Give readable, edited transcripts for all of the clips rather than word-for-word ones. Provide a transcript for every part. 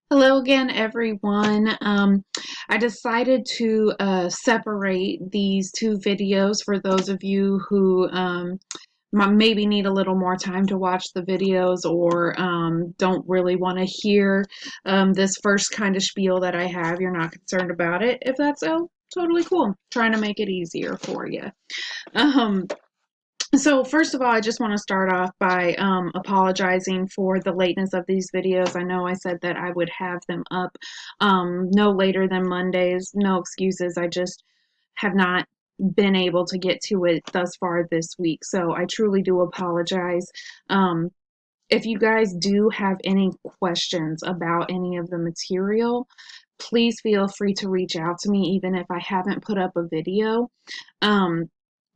Hello again, everyone. I decided to separate these two videos for those of you who maybe need a little more time to watch the videos or don't really want to hear this first kind of spiel that I have. You're not concerned about it. If that's so, totally cool. Trying to make it easier for you. Um, so first of all, I just want to start off by apologizing for the lateness of these videos. I know I said that I would have them up no later than Mondays. No excuses. I just have not been able to get to it thus far this week. So I truly do apologize. Um, if you guys do have any questions about any of the material, please feel free to reach out to me, even if I haven't put up a video. Um,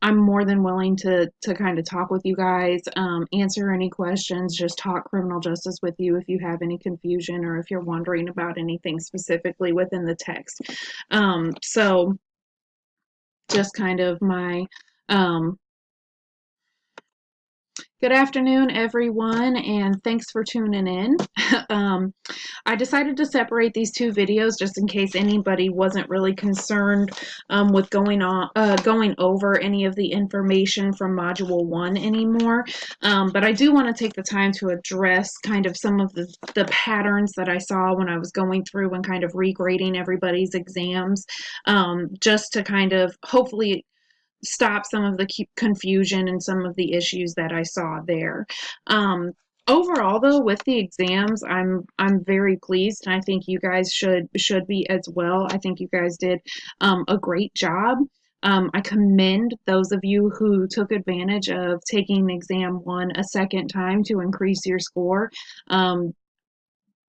I'm more than willing to kind of talk with you guys, answer any questions, just talk criminal justice with you if you have any confusion or if you're wondering about anything specifically within the text. So just kind of my good afternoon, everyone, and thanks for tuning in. I decided to separate these two videos just in case anybody wasn't really concerned with going over any of the information from Module 1 anymore. But I do want to take the time to address kind of some of the patterns that I saw when I was going through and kind of regrading everybody's exams, just to kind of hopefully stop some of the confusion and some of the issues that I saw there. Overall, though, with the exams, I'm very pleased, and I think you guys should be as well. I think you guys did a great job. I commend those of you who took advantage of taking exam one a second time to increase your score.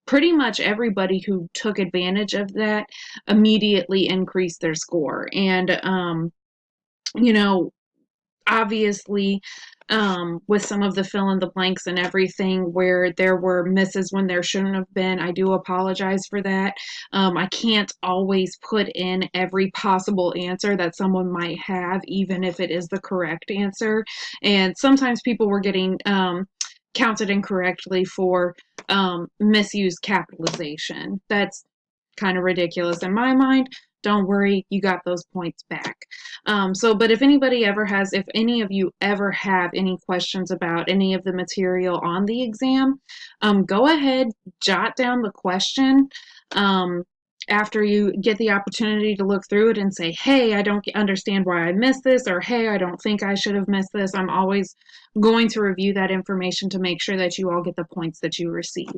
Pretty much everybody who took advantage of that immediately increased their score. And you know, obviously, with some of the fill in the blanks and everything where there were misses when there shouldn't have been, I do apologize for that. I can't always put in every possible answer that someone might have, even if it is the correct answer. And sometimes people were getting counted incorrectly for misused capitalization. That's kind of ridiculous in my mind. Don't worry, you got those points back. But if any of you ever have any questions about any of the material on the exam, go ahead, jot down the question. After you get the opportunity to look through it and say, hey, I don't understand why I missed this, or hey, I don't think I should have missed this. I'm always going to review that information to make sure that you all get the points that you receive.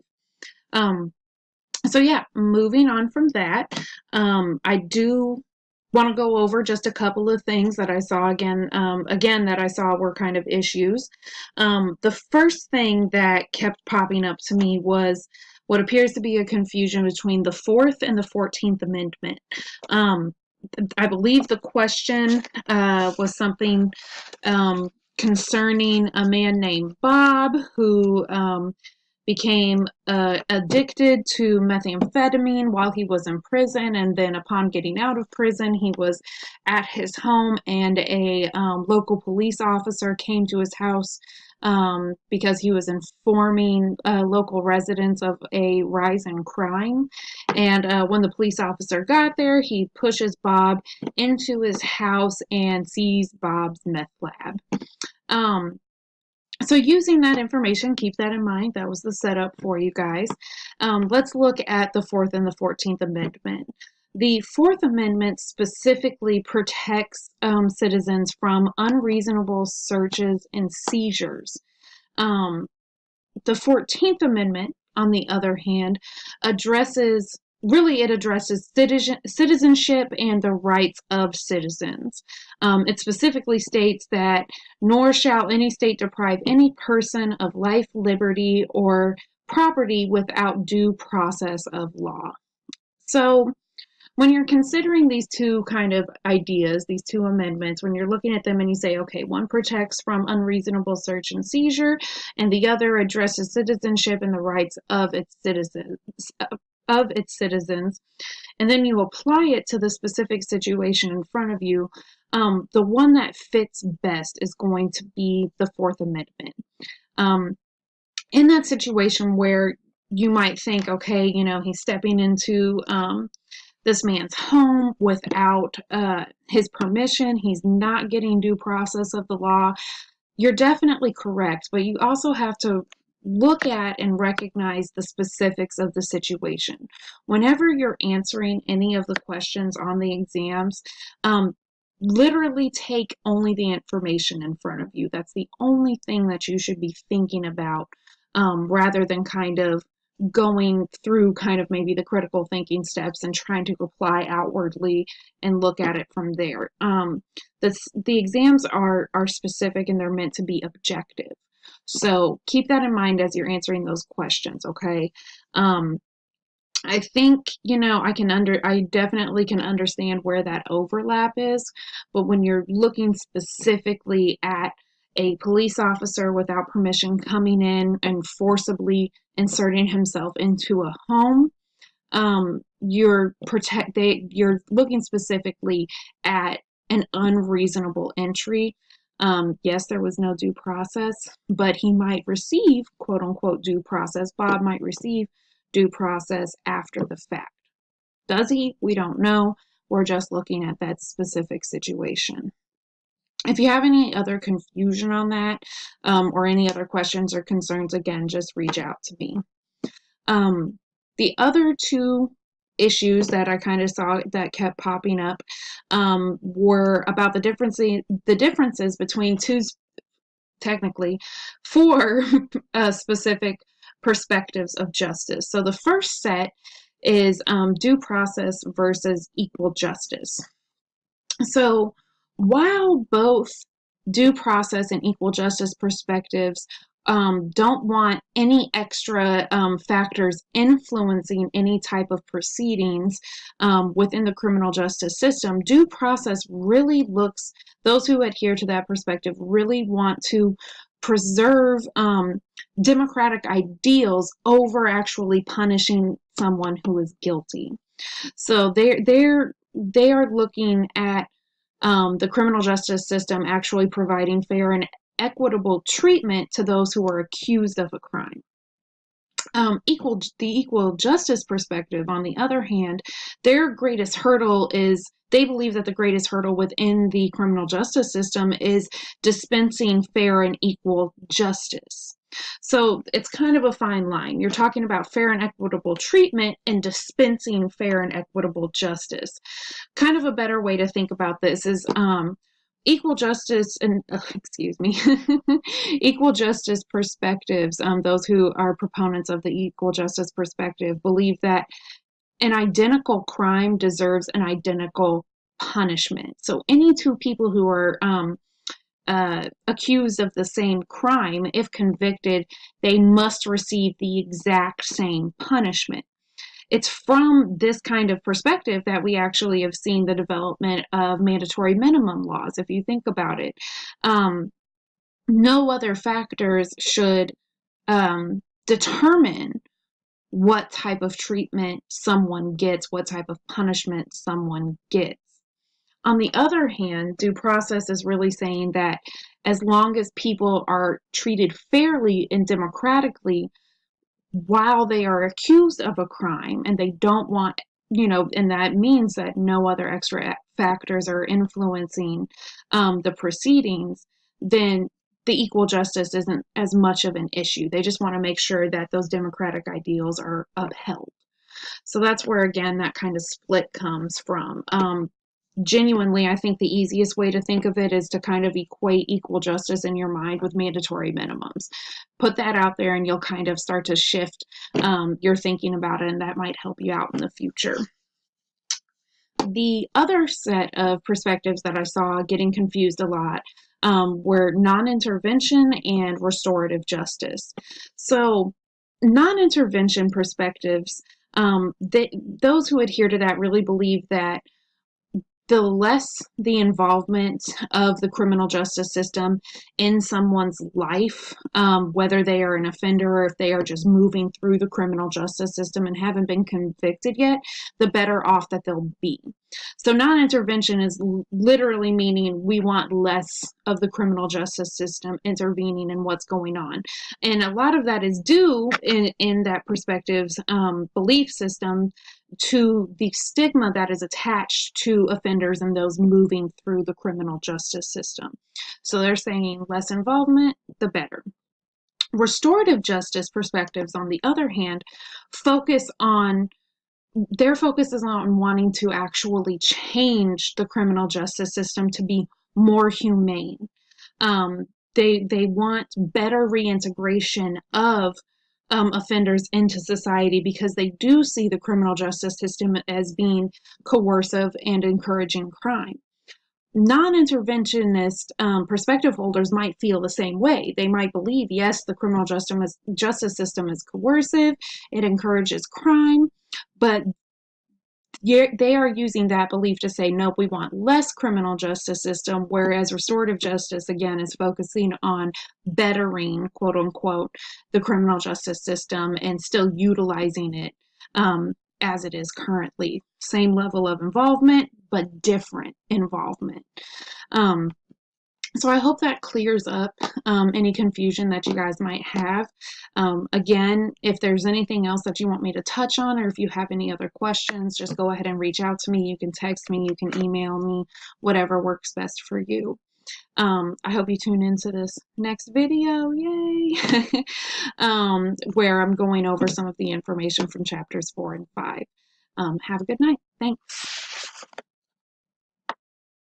So yeah, moving on from that, I do want to go over just a couple of things that I saw again that I saw were kind of issues. The first thing that kept popping up to me was what appears to be a confusion between the Fourth and the 14th Amendment. I believe the question was something concerning a man named Bob who became addicted to methamphetamine while he was in prison, and then upon getting out of prison, he was at his home, and a local police officer came to his house because he was informing local residents of a rise in crime. And when the police officer got there, he pushes Bob into his house and sees Bob's meth lab. So using that information, keep that in mind. That was the setup for you guys. Let's look at the Fourth and the 14th Amendment. The Fourth Amendment specifically protects citizens from unreasonable searches and seizures. The 14th Amendment, on the other hand, addresses citizenship and the rights of citizens. It specifically states that nor shall any state deprive any person of life, liberty, or property without due process of law. So when you're considering these two kind of ideas, these two amendments, when you're looking at them and you say, okay, one protects from unreasonable search and seizure, and the other addresses citizenship and the rights of its citizens, and then you apply it to the specific situation in front of you, the one that fits best is going to be the Fourth Amendment. In that situation where you might think, okay, he's stepping into this man's home without his permission. He's not getting due process of the law. You're definitely correct, but you also have to look at and recognize the specifics of the situation. Whenever you're answering any of the questions on the exams, literally take only the information in front of you. That's the only thing that you should be thinking about, rather than kind of going through kind of maybe the critical thinking steps and trying to apply outwardly and look at it from there. The exams are specific and they're meant to be objective. So keep that in mind as you're answering those questions, okay? I think, I definitely can understand where that overlap is, but when you're looking specifically at a police officer without permission coming in and forcibly inserting himself into a home, you're looking specifically at an unreasonable entry. Yes, there was no due process, but he might receive, quote unquote, due process. Bob might receive due process after the fact. Does he? We don't know. We're just looking at that specific situation. If you have any other confusion on that, or any other questions or concerns, again, just reach out to me. The other two issues that I kind of saw that kept popping up were about the differences between four specific perspectives of justice. So the first set is due process versus equal justice. So while both due process and equal justice perspectives don't want any extra factors influencing any type of proceedings within the criminal justice system, due process really those who adhere to that perspective really want to preserve democratic ideals over actually punishing someone who is guilty. So they are looking at the criminal justice system actually providing fair and equitable treatment to those who are accused of a crime. The equal justice perspective, on the other hand, their greatest hurdle is they believe that the greatest hurdle within the criminal justice system is dispensing fair and equal justice. So it's kind of a fine line. You're talking about fair and equitable treatment and dispensing fair and equitable justice. Kind of a better way to think about this is equal justice and equal justice perspectives. Those who are proponents of the equal justice perspective believe that an identical crime deserves an identical punishment. So any two people who are accused of the same crime, if convicted, they must receive the exact same punishment. It's from this kind of perspective that we actually have seen the development of mandatory minimum laws. If you think about it, no other factors should determine what type of treatment someone gets, what type of punishment someone gets. On the other hand, due process is really saying that as long as people are treated fairly and democratically while they are accused of a crime, and they don't want, and that means that no other extra factors are influencing the proceedings, then the equal justice isn't as much of an issue. They just want to make sure that those democratic ideals are upheld. So that's where, again, that kind of split comes from. Genuinely, I think the easiest way to think of it is to kind of equate equal justice in your mind with mandatory minimums. Put that out there and you'll kind of start to shift your thinking about it, and that might help you out in the future. The other set of perspectives that I saw getting confused a lot were non-intervention and restorative justice. So non-intervention perspectives, those who adhere to that really believe that the less the involvement of the criminal justice system in someone's life, whether they are an offender or if they are just moving through the criminal justice system and haven't been convicted yet, the better off that they'll be. So non-intervention is literally meaning we want less of the criminal justice system intervening in what's going on. And a lot of that is due in that perspective's belief system to the stigma that is attached to offenders and those moving through the criminal justice system. So they're saying less involvement, the better. Restorative justice perspectives, on the other hand, their focus is on wanting to actually change the criminal justice system to be more humane. They want better reintegration of offenders into society because they do see the criminal justice system as being coercive and encouraging crime. Non-interventionist perspective holders might feel the same way. They might believe, yes, the criminal justice system is coercive, it encourages crime, but they are using that belief to say, nope, we want less criminal justice system, whereas restorative justice, again, is focusing on bettering, quote unquote, the criminal justice system and still utilizing it as it is currently. Same level of involvement, but different involvement. So I hope that clears up any confusion that you guys might have. Again, if there's anything else that you want me to touch on, or if you have any other questions, just go ahead and reach out to me. You can text me, you can email me, whatever works best for you. I hope you tune into this next video, yay, where I'm going over some of the information from chapters 4 and 5. Have a good night. Thanks.